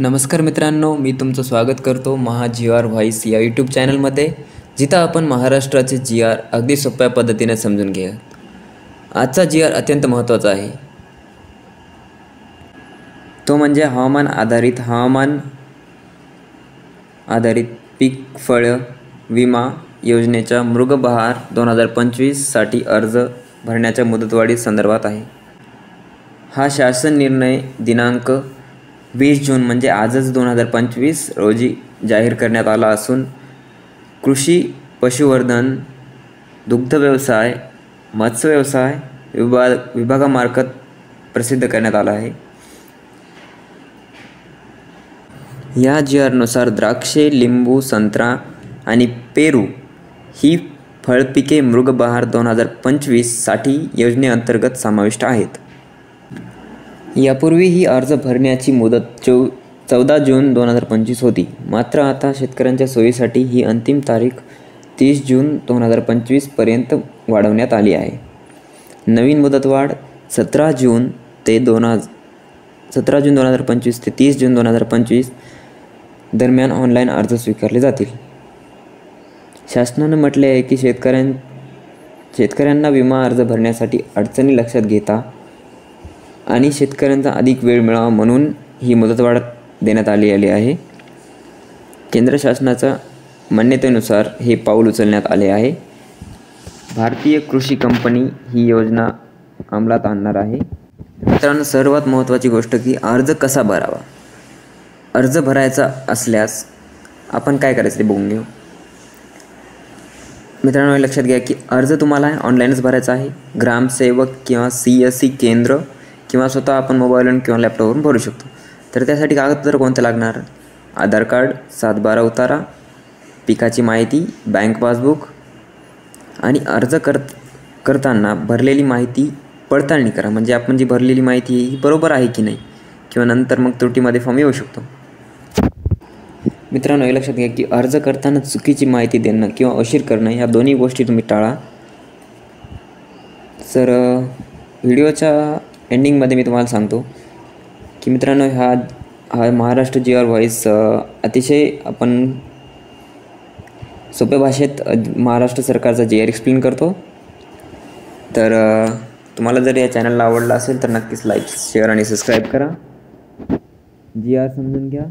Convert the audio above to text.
नमस्कार मित्रांनो, मी तुमचं स्वागत करतो महा जी आर व्हॉइस या यूट्यूब चॅनलमध्ये, जिथं आपण महाराष्ट्राचे जी आर अगदी सोप्या पद्धतीने समजून घेऊया। आजचा जी आर अत्यंत महत्त्वाचा आहे। तो म्हणजे हवामान आधारित पीक फळ विमा योजनेच्या मृगबहार 2025 साठी अर्ज भरण्याच्या मुदतवाढी संदर्भात आहे। हा शासन निर्णय दिनांक 20 जून म्हणजे आजच 2025 रोजी जाहीर करण्यात आला असून कृषी, पशुवर्धन, दुग्ध व्यवसाय, मत्स्य व्यवसाय विभागामार्फत प्रसिद्ध करण्यात आला आहे। या जी आरनुसार द्राक्षे, लिंबू, संत्रा आणि पेरू ही फळपिके मृगबहार 2025 साठी योजनेअंतर्गत समाविष्ट आहेत। यापूर्वी ही अर्ज भरण्याची मुदत 14 जून 2025 होती, मात्र आता शेतकऱ्यांच्या सोयीसाठी ही अंतिम तारीख 30 जून 2025 पर्यंत वाढवण्यात आली आहे। नवीन मुदतवाढ 17 जून 2025 ते 30 जून 2025 दरम्यान ऑनलाईन अर्ज स्वीकारले जातील। शासनाने म्हटले आहे की शेतकऱ्यांना विमा अर्ज भरण्यासाठी अडचणी लक्षात घेता आणि शेतकऱ्यांचा अधिक वेळ मिळावा म्हणून ही मुदतवाढ देण्यात आली आहे। केंद्र शासनाच्या मान्यतेनुसार हे पाऊल उचलण्यात आले आहे। भारतीय कृषी कंपनी ही योजना अंमलात आणणार आहे। मित्रांनो, सर्वात महत्त्वाची गोष्ट की अर्ज कसा भरावा। अर्ज भरायचा असल्यास आपण काय करायचं ते बघून घेऊ। मित्रांनो, लक्षात घ्या की अर्ज तुम्हाला ऑनलाईनच भरायचा आहे। ग्रामसेवक किंवा CSC केंद्र किंवा स्वतः आपण मोबाईलवरून किंवा लॅपटॉपवरून भरू शकतो। तर त्यासाठी कागदपत्र कोणते लागणार? आधार कार्ड, 7/12 उतारा, पिकाची माहिती, बँक पासबुक आणि अर्ज करताना भरलेली माहिती पडताळणी करा, म्हणजे आपण जी भरलेली माहिती ही बरोबर आहे की नाही, किंवा नंतर मग त्रुटीमध्ये फॉर्म येऊ शकतो। मित्रांनो, हे लक्षात घ्या की अर्ज करताना चुकीची माहिती देणं किंवा उशीर करणं या दोन्ही गोष्टी तुम्ही टाळा। तर व्हिडिओच्या एंडिंगमध्ये मी तुम्हाला सांगतो की मित्रांनो, हा महाराष्ट्र जी आर व्हॉइस अतिशय आपण सोप्या भाषेत महाराष्ट्र सरकारचा जी आर एक्सप्लेन करतो। तर तुम्हाला जर या चॅनलला आवडलं असेल तर नक्कीच लाईक, शेअर आणि सबस्क्राईब करा। जी आर समजून घ्या।